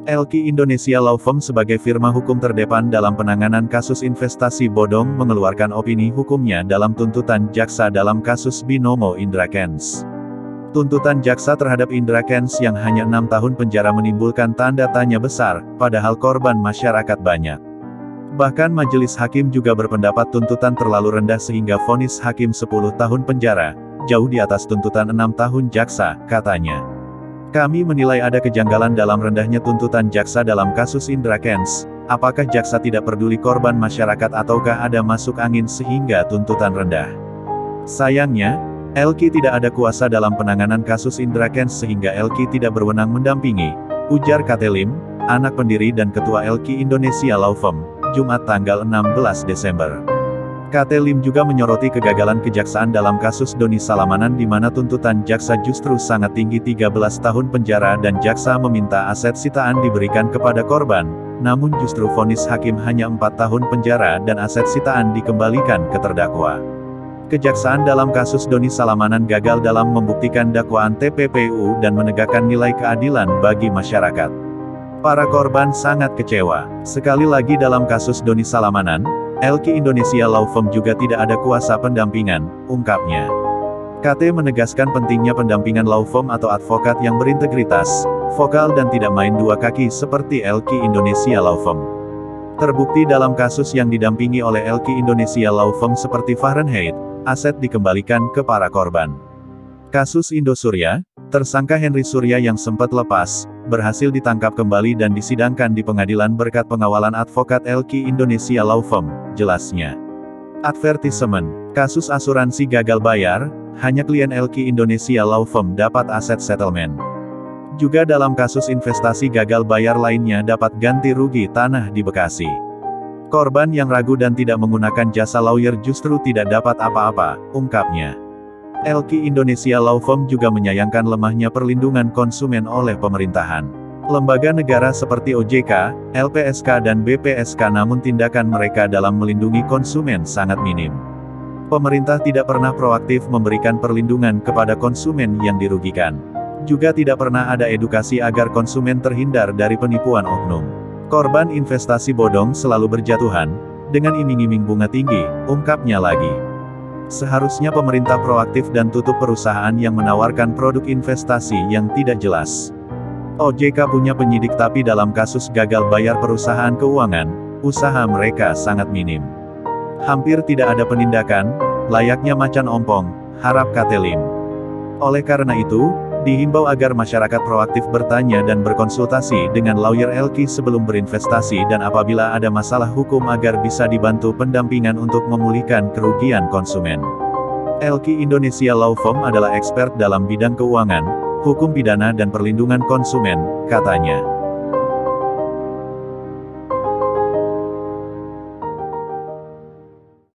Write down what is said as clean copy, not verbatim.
LQ Indonesia Law Firm sebagai firma hukum terdepan dalam penanganan kasus investasi bodong mengeluarkan opini hukumnya dalam tuntutan jaksa dalam kasus Binomo Indra Kents. Tuntutan jaksa terhadap Indra Kents yang hanya 6 tahun penjara menimbulkan tanda tanya besar, padahal korban masyarakat banyak. Bahkan majelis hakim juga berpendapat tuntutan terlalu rendah sehingga vonis hakim 10 tahun penjara, jauh di atas tuntutan 6 tahun jaksa, katanya. Kami menilai ada kejanggalan dalam rendahnya tuntutan jaksa dalam kasus Indra Kents. Apakah jaksa tidak peduli korban masyarakat ataukah ada masuk angin sehingga tuntutan rendah? Sayangnya, LQ tidak ada kuasa dalam penanganan kasus Indra Kents sehingga LQ tidak berwenang mendampingi, ujar Kate Lim, anak pendiri dan ketua LQ Indonesia Law Firm, Jumat tanggal 16 Desember. Kate Lim juga menyoroti kegagalan kejaksaan dalam kasus Doni Salamanan di mana tuntutan jaksa justru sangat tinggi 13 tahun penjara dan jaksa meminta aset sitaan diberikan kepada korban, namun justru vonis hakim hanya 4 tahun penjara dan aset sitaan dikembalikan ke terdakwa. Kejaksaan dalam kasus Doni Salamanan gagal dalam membuktikan dakwaan TPPU dan menegakkan nilai keadilan bagi masyarakat. Para korban sangat kecewa. Sekali lagi dalam kasus Doni Salamanan, LQ Indonesia Law Firm juga tidak ada kuasa pendampingan, ungkapnya. KT menegaskan pentingnya pendampingan law firm atau advokat yang berintegritas, vokal dan tidak main dua kaki seperti LQ Indonesia Law Firm. Terbukti dalam kasus yang didampingi oleh LQ Indonesia Law Firm seperti Fahrenheit, aset dikembalikan ke para korban. Kasus Indosurya, tersangka Henry Surya yang sempat lepas, berhasil ditangkap kembali dan disidangkan di pengadilan berkat pengawalan advokat LQ Indonesia Law Firm, jelasnya. Advertisement, kasus asuransi gagal bayar, hanya klien LQ Indonesia Law Firm dapat aset settlement. Juga dalam kasus investasi gagal bayar lainnya dapat ganti rugi tanah di Bekasi. Korban yang ragu dan tidak menggunakan jasa lawyer justru tidak dapat apa-apa, ungkapnya. LQ Indonesia Law Firm juga menyayangkan lemahnya perlindungan konsumen oleh pemerintahan. Lembaga negara seperti OJK, LPSK dan BPSK namun tindakan mereka dalam melindungi konsumen sangat minim. Pemerintah tidak pernah proaktif memberikan perlindungan kepada konsumen yang dirugikan. Juga tidak pernah ada edukasi agar konsumen terhindar dari penipuan oknum. Korban investasi bodong selalu berjatuhan, dengan iming-iming bunga tinggi, ungkapnya lagi. Seharusnya pemerintah proaktif dan tutup perusahaan yang menawarkan produk investasi yang tidak jelas. OJK punya penyidik tapi dalam kasus gagal bayar perusahaan keuangan, usaha mereka sangat minim. Hampir tidak ada penindakan, layaknya macan ompong, harap Kate Lim. Oleh karena itu, dihimbau agar masyarakat proaktif bertanya dan berkonsultasi dengan lawyer LQ sebelum berinvestasi dan apabila ada masalah hukum agar bisa dibantu pendampingan untuk memulihkan kerugian konsumen. LQ Indonesia Law Firm adalah expert dalam bidang keuangan, hukum pidana dan perlindungan konsumen, katanya.